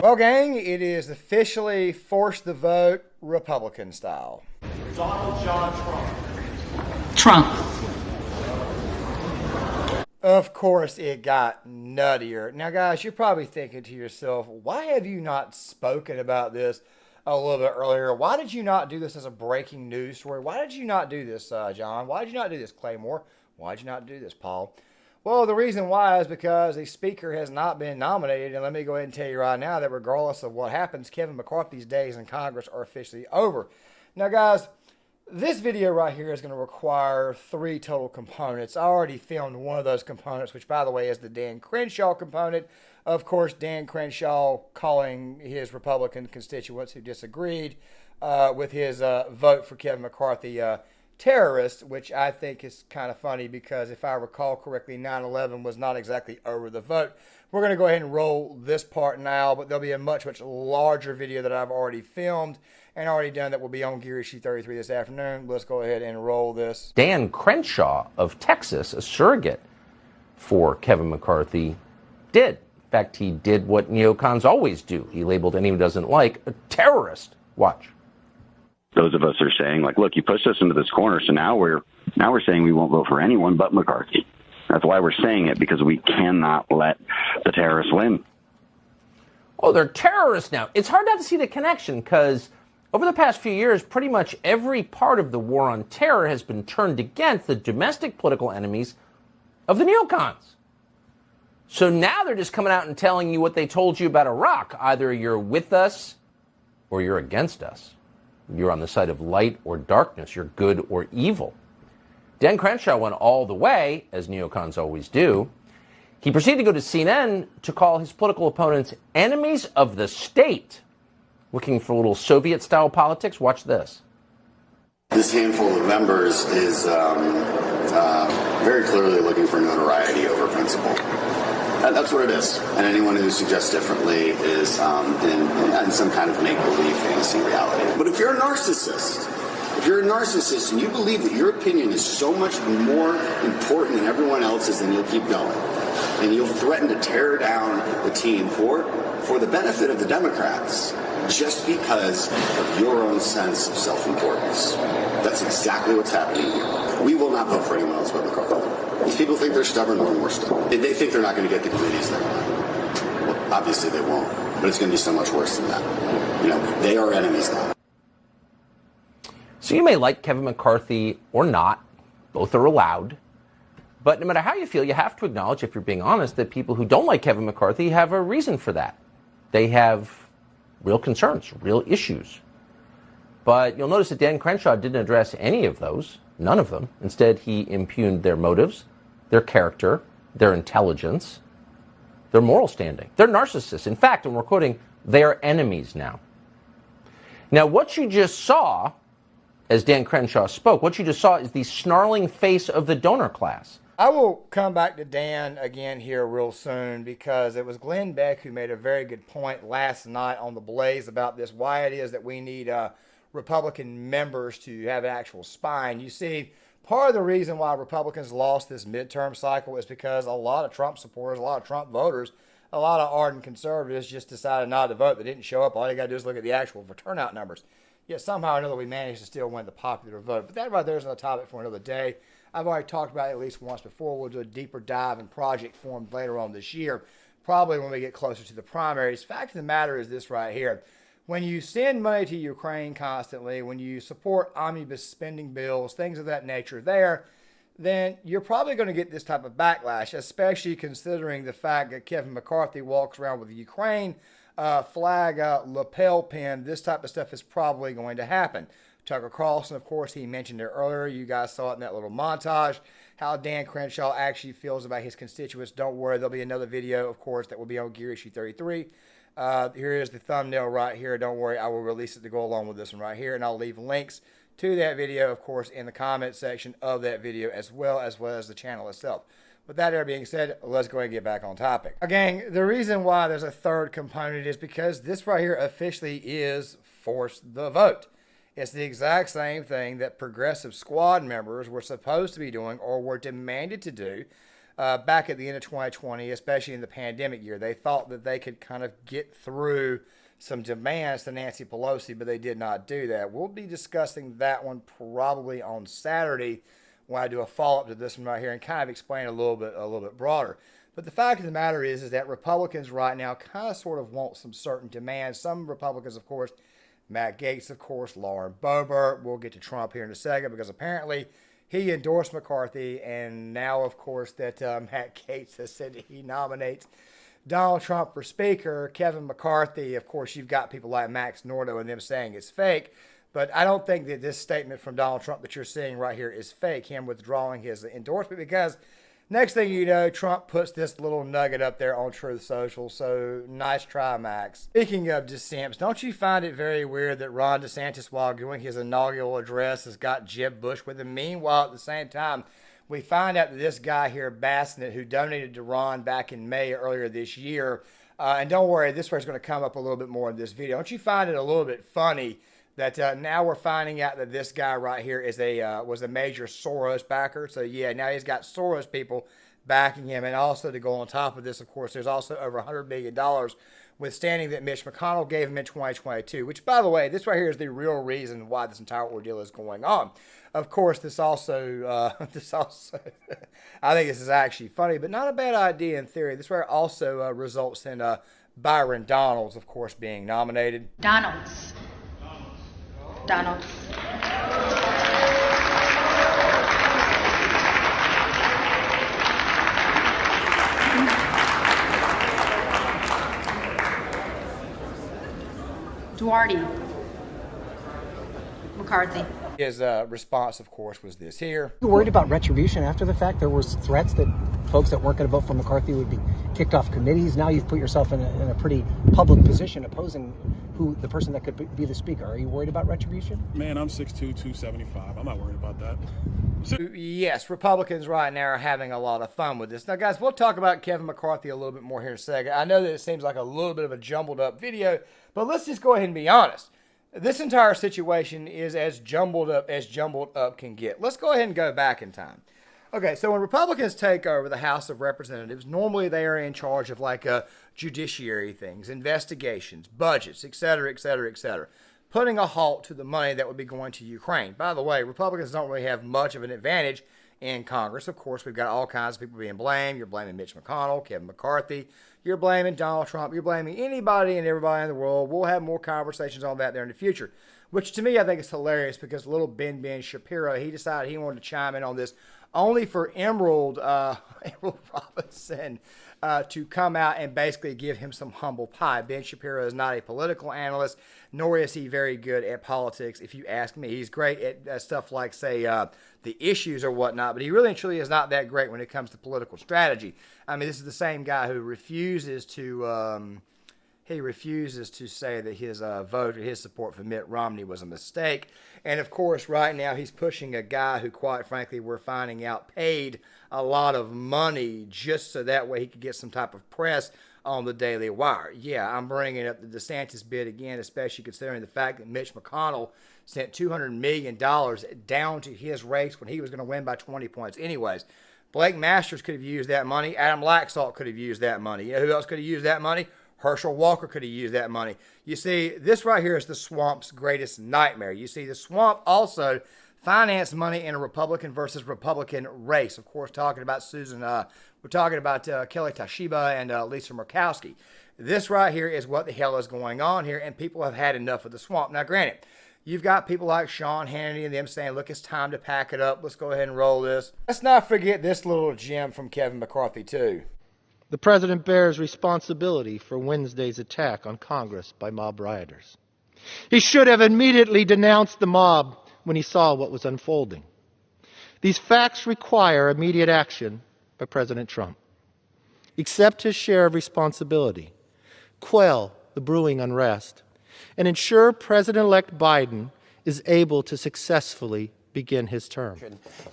Well, gang, it is officially force the vote Republican style. Donald John Trump. Trump. Of course, it got nuttier. Now, guys, you're probably thinking to yourself, why have you not spoken about this a little bit earlier? Why did you not do this as a breaking news story? Why did you not do this, John? Why did you not do this, Claymore? Why did you not do this, Paul? Well, the reason why is because the speaker has not been nominated. And let me go ahead and tell you right now that regardless of what happens, Kevin McCarthy's days in Congress are officially over. Now, guys, this video right here is going to require 3 total components. I already filmed one of those components, which, by the way, is the Dan Crenshaw component. Of course, Dan Crenshaw calling his Republican constituents who disagreed with his vote for Kevin McCarthy terrorist, which I think is kind of funny because if I recall correctly, 9/11 was not exactly over the vote. We're going to go ahead and roll this part now, but there'll be a much, much larger video that I've already filmed and already done that will be on Gear Issue 33 this afternoon. Let's go ahead and roll this. Dan Crenshaw of Texas, a surrogate for Kevin McCarthy, did. In fact, he did what neocons always do. He labeled anyone who doesn't like a terrorist. Watch. Those of us are saying, like, look, you pushed us into this corner, so now we're saying we won't vote for anyone but McCarthy. That's why we're saying it, because we cannot let the terrorists win. Oh, they're terrorists now. It's hard not to see the connection because over the past few years, pretty much every part of the war on terror has been turned against the domestic political enemies of the neocons. So now they're just coming out and telling you what they told you about Iraq. Either you're with us or you're against us. You're on the side of light or darkness. You're good or evil. Dan Crenshaw went all the way, as neocons always do. He proceeded to go to CNN to call his political opponents enemies of the state. Looking for a little Soviet-style politics? Watch this. This handful of members is very clearly looking for notoriety over principle. That's what it is. And anyone who suggests differently is in some kind of make-believe fantasy reality. But if you're a narcissist and you believe that your opinion is so much more important than everyone else's, then you'll keep going. And you'll threaten to tear down the team for the benefit of the Democrats just because of your own sense of self-importance. That's exactly what's happening here. We will not vote for anyone else but McCarthy. These people think they're stubborn when we're stubborn. They think they're not going to get the committees they want. Well, obviously they won't, but it's going to be so much worse than that. You know, they are enemies now. So you may like Kevin McCarthy or not. Both are allowed. But no matter how you feel, you have to acknowledge, if you're being honest, that people who don't like Kevin McCarthy have a reason for that. They have real concerns, real issues. But you'll notice that Dan Crenshaw didn't address any of those, none of them. Instead, he impugned their motives, their character, their intelligence, their moral standing. They're narcissists. In fact, and we're quoting, they are enemies now. Now, what you just saw, as Dan Crenshaw spoke, what you just saw is the snarling face of the donor class. I will come back to Dan again here real soon because it was Glenn Beck who made a very good point last night on The Blaze about this, why it is that we need Republican members to have an actual spine. You see, part of the reason why Republicans lost this midterm cycle is because a lot of Trump supporters, a lot of Trump voters, a lot of ardent conservatives just decided not to vote. They didn't show up. All you got to do is look at the actual turnout numbers. Yet somehow or another we managed to still win the popular vote. But that right there is another topic for another day. I've already talked about it at least once before. We'll do a deeper dive in Project Form later on this year, probably when we get closer to the primaries. Fact of the matter is this right here. When you send money to Ukraine constantly, when you support omnibus spending bills, things of that nature there, then you're probably going to get this type of backlash, especially considering the fact that Kevin McCarthy walks around with the Ukraine flag lapel pin. This type of stuff is probably going to happen. Tucker Carlson, of course, he mentioned it earlier. You guys saw it in that little montage, how Dan Crenshaw actually feels about his constituents. Don't worry, there'll be another video, of course, that will be on Gear Issue 33. Here is the thumbnail right here. Don't worry, I will release it to go along with this one right here, and I'll leave links to that video, of course, in the comment section of that video as well as the channel itself. With that being said, let's go ahead and get back on topic. Again, the reason why there's a third component is because this right here officially is force the vote. It's the exact same thing that progressive squad members were supposed to be doing or were demanded to do back at the end of 2020, especially in the pandemic year. They thought that they could kind of get through some demands to Nancy Pelosi, but they did not do that. We'll be discussing that one probably on Saturday when I do a follow-up to this one right here and kind of explain a little bit broader. But the fact of the matter is that Republicans right now kind of sort of want some certain demands. Some Republicans, of course, Matt Gaetz, of course, Lauren Boebert. We'll get to Trump here in a second because apparently he endorsed McCarthy, and now, of course, that Matt Gaetz has said that he nominates Donald Trump for Speaker. Kevin McCarthy, of course, you've got people like Max Nordo and them saying it's fake. But I don't think that this statement from Donald Trump that you're seeing right here is fake, him withdrawing his endorsement, because next thing you know, Trump puts this little nugget up there on Truth Social. So nice try, Max. Speaking of dissents, don't you find it very weird that Ron DeSantis, while giving his inaugural address, has got Jeb Bush with him? Meanwhile, at the same time, we find out that this guy here, Bassett, who donated to Ron back in May earlier this year, and don't worry, this is going to come up a little bit more in this video. Don't you find it a little bit funny that now we're finding out that this guy right here is was a major Soros backer? So yeah, now he's got Soros people backing him. And also, to go on top of this, of course, there's also over $100 million withstanding that Mitch McConnell gave him in 2022, which, by the way, this right here is the real reason why this entire ordeal is going on. Of course, this also, I think this is actually funny, but not a bad idea in theory. This right also results in Byron Donalds, of course, being nominated. Donalds. Duarte. McCarthy. His response, of course, was this here. You worried about retribution after the fact? There was threats that folks that weren't going to vote for McCarthy would be kicked off committees. Now you've put yourself in a pretty public position opposing the person that could be the speaker. Are you worried about retribution? Man, I'm 6'2", 275. I'm not worried about that. Yes, Republicans right now are having a lot of fun with this. Now, guys, we'll talk about Kevin McCarthy a little bit more here in a second. I know that it seems like a little bit of a jumbled up video, but let's just go ahead and be honest. This entire situation is as jumbled up can get. Let's go ahead and go back in time. Okay, so when Republicans take over the House of Representatives, normally they are in charge of like judiciary things, investigations, budgets, et cetera, et cetera, et cetera, putting a halt to the money that would be going to Ukraine. By the way, Republicans don't really have much of an advantage in Congress. Of course, we've got all kinds of people being blamed. You're blaming Mitch McConnell, Kevin McCarthy. You're blaming Donald Trump. You're blaming anybody and everybody in the world. We'll have more conversations on that there in the future, which to me I think is hilarious because little Ben Shapiro, he decided he wanted to chime in on this only for Emerald Robinson to come out and basically give him some humble pie. Ben Shapiro is not a political analyst, nor is he very good at politics. If you ask me, he's great at stuff like, say, the issues or whatnot, but he really and truly is not that great when it comes to political strategy. I mean, this is the same guy who refuses to say that his vote or his support for Mitt Romney was a mistake. And of course, right now he's pushing a guy who, quite frankly, we're finding out paid a lot of money just so that way he could get some type of press on the Daily Wire. Yeah, I'm bringing up the DeSantis bid again, especially considering the fact that Mitch McConnell sent $200 million down to his race when he was going to win by 20 points anyways. Blake Masters could have used that money. Adam Laxalt could have used that money. You know who else could have used that money? Herschel Walker could have used that money. You see, this right here is the swamp's greatest nightmare. You see, the swamp also financed money in a Republican versus Republican race. Of course, talking about we're talking about Kelly Toshiba and Lisa Murkowski. This right here is what the hell is going on here, and people have had enough of the swamp. Now, granted, you've got people like Sean Hannity and them saying, look, it's time to pack it up. Let's go ahead and roll this. Let's not forget this little gem from Kevin McCarthy, too. The president bears responsibility for Wednesday's attack on Congress by mob rioters. He should have immediately denounced the mob when he saw what was unfolding. These facts require immediate action by President Trump. Accept his share of responsibility, quell the brewing unrest, and ensure President-elect Biden is able to successfully begin his term.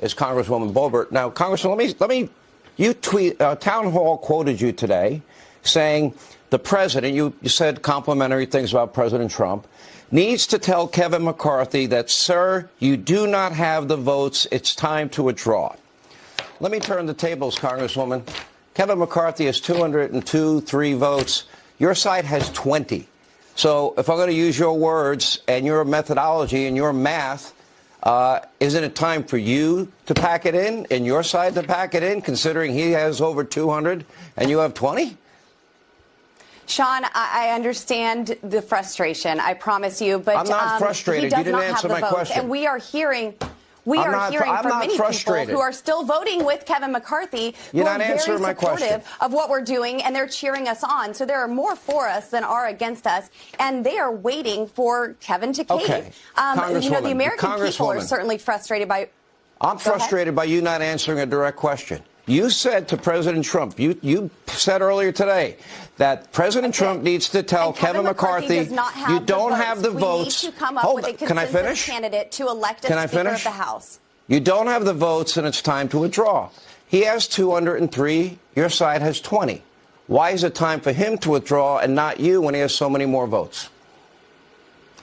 Is Congresswoman Boebert. Now, Congresswoman, let me you tweet, Town Hall quoted you today saying the president, you said complimentary things about President Trump, needs to tell Kevin McCarthy that, sir, you do not have the votes. It's time to withdraw. let me turn the tables, Congresswoman. Kevin McCarthy has 203 votes. Your side has 20. So if I'm going to use your words and your methodology and your math, isn't it time for you to pack it in and your side to pack it in, considering he has over 200 and you have 20? Sean, I understand the frustration. I promise you, but I'm not frustrated. He does you didn't not answer have the my votes, question. and we are hearing. We I'm are not- hearing I'm from not many frustrated. people who are still voting with Kevin McCarthy, who You're are not answering very my question. supportive of what we're doing, and they're cheering us on. So there are more for us than are against us, and they are waiting for Kevin to cave. Okay. The American people are Congresswoman. certainly frustrated by. I'm frustrated by you not answering a direct question. You said to President Trump, you said earlier today that President Trump needs to tell Kevin McCarthy, does not have you don't the have the votes. We need to come up Hold with a on. Can I consensus finish? candidate to elect a Can I Speaker of finish? the House. You don't have the votes, and it's time to withdraw. He has 203. Your side has 20. Why is it time for him to withdraw and not you when he has so many more votes?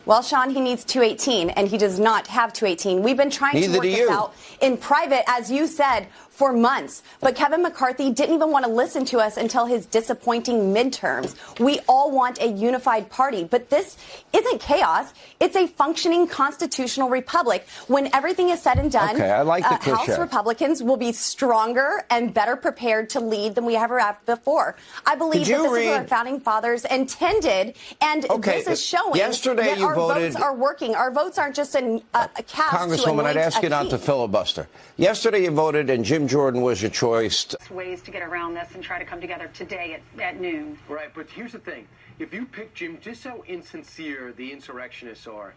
Well, Sean, he needs 218, and he does not have 218. We've been trying Neither to work do this you. out in private, as you said, for months. But Kevin McCarthy didn't even want to listen to us until his disappointing midterms. We all want a unified party, but this isn't chaos. It's a functioning constitutional republic. When everything is said and done, Okay, I like the House cliche. Republicans will be stronger and better prepared to lead than we ever have before. I believe Did that you this is what our read- founding fathers intended, and Okay, this is showing yesterday that you our voted- votes are working. Our votes aren't just a cast to Congresswoman, anoint I'd ask you a not to king. filibuster. Yesterday you voted, and Jim Jordan was your choice. Ways to get around this and try to come together today at noon. Right, but here's the thing. If you pick Jim, just how insincere the insurrectionists are,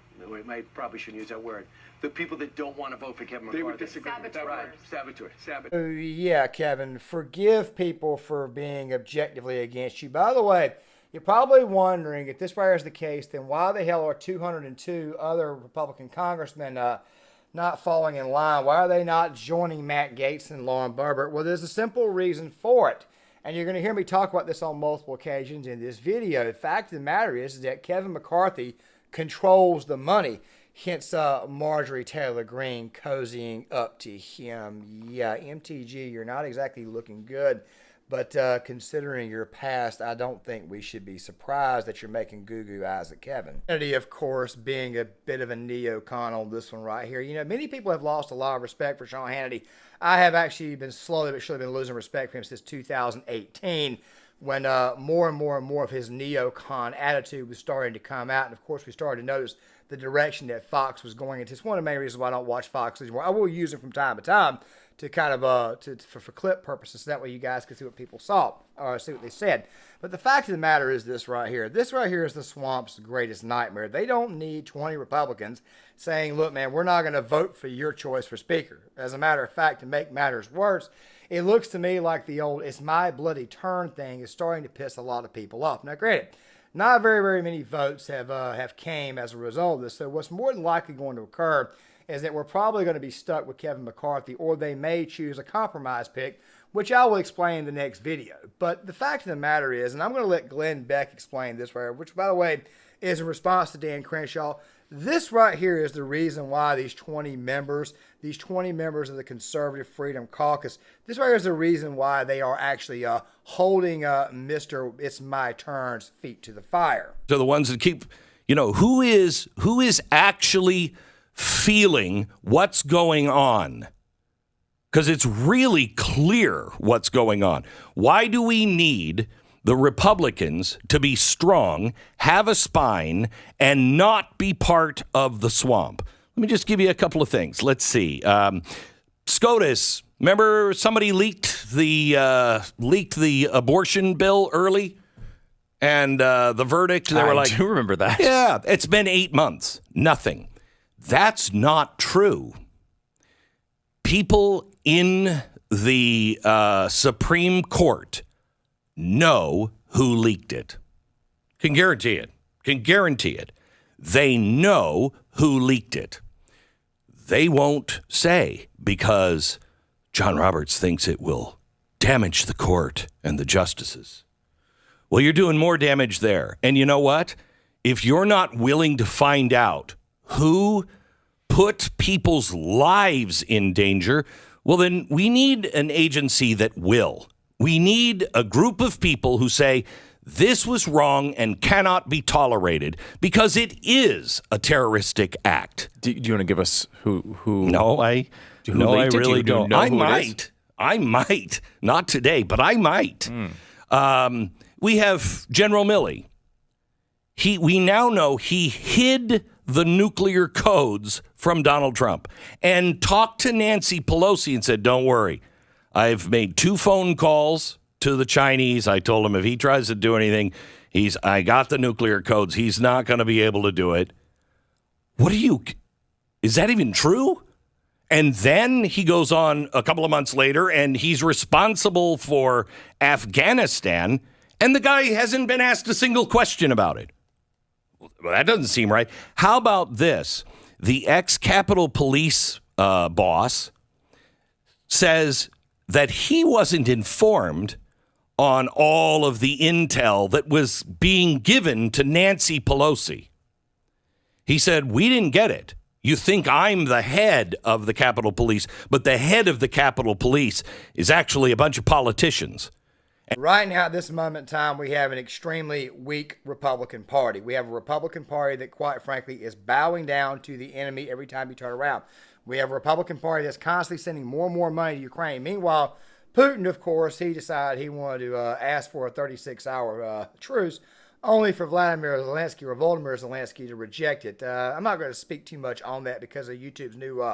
I probably shouldn't use that word, the people that don't want to vote for Kevin McCarthy. They would disagree with that. Right, saboteurs. Yeah, Kevin, forgive people for being objectively against you. By the way, you're probably wondering if this right is the case, then why the hell are 202 other Republican congressmen not falling in line? Why are they not joining Matt Gaetz and Lauren Boebert? Well, there's a simple reason for it. And you're going to hear me talk about this on multiple occasions in this video. The fact of the matter is that Kevin McCarthy controls the money. Hence Marjorie Taylor Greene cozying up to him. Yeah, MTG, you're not exactly looking good. But considering your past, I don't think we should be surprised that you're making goo-goo eyes at Kevin. Kennedy, of course, being a bit of a neocon on this one right here. You know, many people have lost a lot of respect for Sean Hannity. I have actually been slowly but surely been losing respect for him since 2018, when more and more of his neocon attitude was starting to come out. And, of course, we started to notice the direction that Fox was going into. It's one of the main reasons why I don't watch Fox anymore. I will use it from time to time to kind of for clip purposes, so that way you guys can see what people saw or see what they said. But the fact of the matter is this right here. This right here is the swamp's greatest nightmare. They don't need 20 Republicans saying, look, man, we're not going to vote for your choice for speaker. As a matter of fact, to make matters worse, it looks to me like the old "it's my bloody turn" thing is starting to piss a lot of people off. Now, granted, not very many votes have came as a result of this. So what's more than likely going to occur is that we're probably going to be stuck with Kevin McCarthy, or they may choose a compromise pick, which I will explain in the next video. But the fact of the matter is, and I'm going to let Glenn Beck explain this right here, which, by the way, is in response to Dan Crenshaw. This right here is the reason why these 20 members of the Conservative Freedom Caucus, this right here is the reason why they are actually holding Mr. It's My Turn's feet to the fire. So the ones that keep, who is actually feeling what's going on? Because it's really clear what's going on. Why do we need the Republicans to be strong, have a spine, and not be part of the swamp? Let me just give you a couple of things. Let's see. SCOTUS, remember somebody leaked the abortion bill early? And the verdict, they were like, I do remember that. Yeah, it's been 8 months. Nothing. That's not true. People in the Supreme Court know who leaked it. Can guarantee it. They know who leaked it. They won't say because John Roberts thinks it will damage the court and the justices. Well, you're doing more damage there. And you know what? If you're not willing to find out who put people's lives in danger, Well, then we need an agency that will. We need a group of people who say this was wrong and cannot be tolerated because it is a terroristic act. Do you want to give us who? No, I really don't. I might. Not today, but I might. We have General Milley. We now know he hid the nuclear codes from Donald Trump and talked to Nancy Pelosi and said, don't worry. I've made 2 phone calls to the Chinese. I told him if he tries to do anything, I got the nuclear codes. He's not going to be able to do it. Is that even true? And then he goes on a couple of months later and he's responsible for Afghanistan. And the guy hasn't been asked a single question about it. Well, that doesn't seem right. How about this? The ex-Capitol Police boss says that he wasn't informed on all of the intel that was being given to Nancy Pelosi. He said, we didn't get it. You think I'm the head of the Capitol Police, but the head of the Capitol Police is actually a bunch of politicians. Right now, at this moment in time, we have an extremely weak Republican Party. We have a Republican Party that, quite frankly, is bowing down to the enemy every time you turn around. We have a Republican Party that's constantly sending more and more money to Ukraine. Meanwhile, Putin, of course, he decided he wanted to ask for a 36-hour truce, only for Volodymyr Zelensky to reject it. I'm not going to speak too much on that because of YouTube's new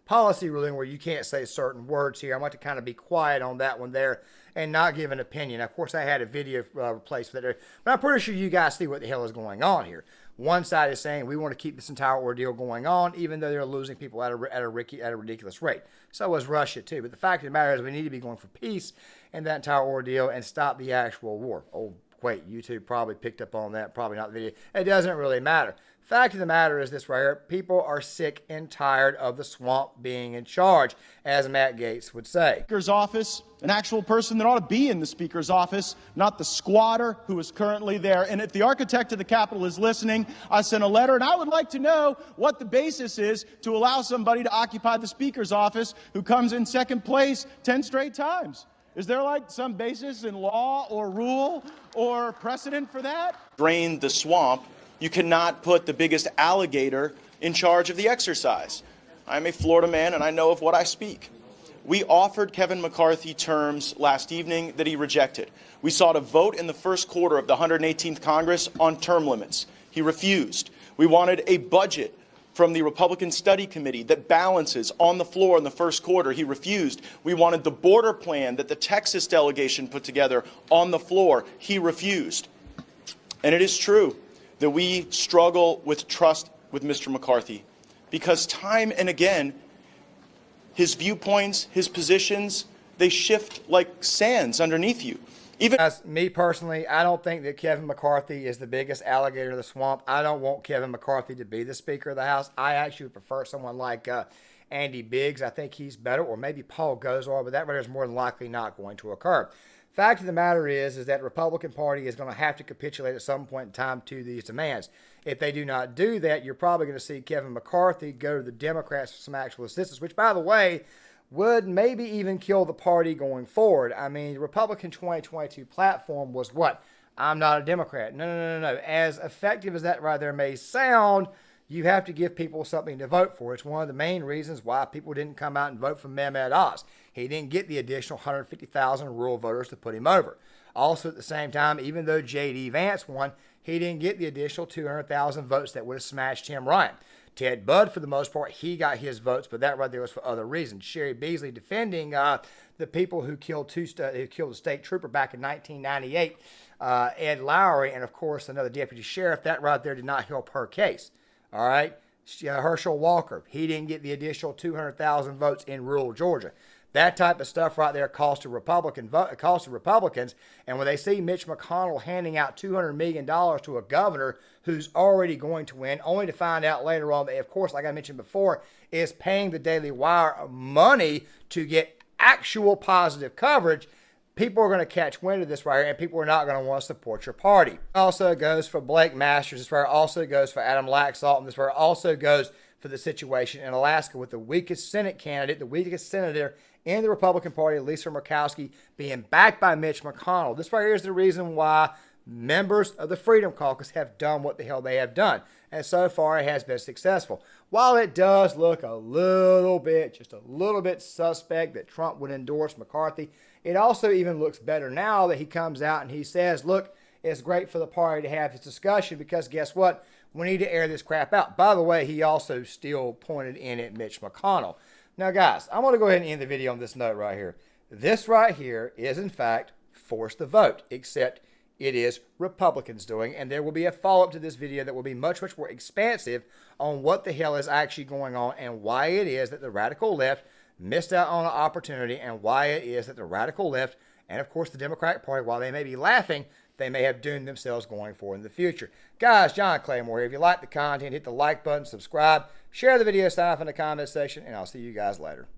policy ruling where you can't say certain words here. I want to kind of be quiet on that one there and not give an opinion. Of course, I had a video replaced with it, but I'm pretty sure you guys see what the hell is going on here. One side is saying we want to keep this entire ordeal going on, even though they're losing people at a ridiculous rate. So is Russia, too. But the fact of the matter is we need to be going for peace in that entire ordeal and stop the actual war. Oh, wait, YouTube probably picked up on that. Probably not the video. It doesn't really matter. Fact of the matter is this right here. People are sick and tired of the swamp being in charge, as Matt Gaetz would say. Speaker's office, an actual person that ought to be in the Speaker's office, not the squatter who is currently there. And if the architect of the Capitol is listening, I sent a letter, and I would like to know what the basis is to allow somebody to occupy the Speaker's office who comes in second place 10 straight times. Is there like some basis in law or rule or precedent for that? Drain the swamp. You cannot put the biggest alligator in charge of the exercise. I'm a Florida man and I know of what I speak. We offered Kevin McCarthy terms last evening that he rejected. We sought a vote in the first quarter of the 118th Congress on term limits. He refused. We wanted a budget from the Republican Study Committee that balances on the floor in the first quarter. He refused. We wanted the border plan that the Texas delegation put together on the floor. He refused. And it is true that we struggle with trust with Mr. McCarthy because time and again, his viewpoints, his positions, they shift like sands underneath you. Even as me personally, I don't think that Kevin McCarthy is the biggest alligator in the swamp. I don't want Kevin McCarthy to be the Speaker of the House. I actually would prefer someone like Andy Biggs. I think he's better, or maybe Paul Gosar, but that right is more than likely not going to occur. Fact of the matter is that the Republican Party is going to have to capitulate at some point in time to these demands. If they do not do that, you're probably going to see Kevin McCarthy go to the Democrats for some actual assistance, which, by the way, would maybe even kill the party going forward. I mean, the Republican 2022 platform was what? I'm not a Democrat. No. As effective as that right there may sound, you have to give people something to vote for. It's one of the main reasons why people didn't come out and vote for Mehmet Oz. He didn't get the additional 150,000 rural voters to put him over. Also, at the same time, even though J.D. Vance won, he didn't get the additional 200,000 votes that would have smashed Tim Ryan. Ted Budd, for the most part, he got his votes, but that right there was for other reasons. Sherry Beasley defending the people who killed the state trooper back in 1998, Ed Lowry, and of course another deputy sheriff. That right there did not help her case. All right, Herschel Walker, he didn't get the additional 200,000 votes in rural Georgia. That type of stuff right there cost to Republicans. And when they see Mitch McConnell handing out $200 million to a governor who's already going to win, only to find out later on that, of course, like I mentioned before, is paying the Daily Wire money to get actual positive coverage, people are going to catch wind of this right here, and people are not going to want to support your party. It also goes for Blake Masters. This right also goes for Adam Laxalt, and this right also goes for the situation in Alaska with the weakest Senate candidate, the weakest senator in the Republican Party, Lisa Murkowski, being backed by Mitch McConnell. This right here is the reason why members of the Freedom Caucus have done what the hell they have done. And so far, it has been successful. While it does look a little bit, just a little bit suspect that Trump would endorse McCarthy, it also even looks better now that he comes out and he says, look, it's great for the party to have this discussion because guess what? We need to air this crap out. By the way, he also still pointed in at Mitch McConnell. Now, guys, I'm going to go ahead and end the video on this note right here. This right here is, in fact, force the vote, except it is Republicans doing, and there will be a follow-up to this video that will be much, much more expansive on what the hell is actually going on and why it is that the radical left missed out on an opportunity and why it is that the radical left and, of course, the Democratic Party, while they may be laughing, they may have doomed themselves going forward in the future. Guys, John Claymore here. If you like the content, hit the like button, subscribe, share the video, sign up in the comment section, and I'll see you guys later.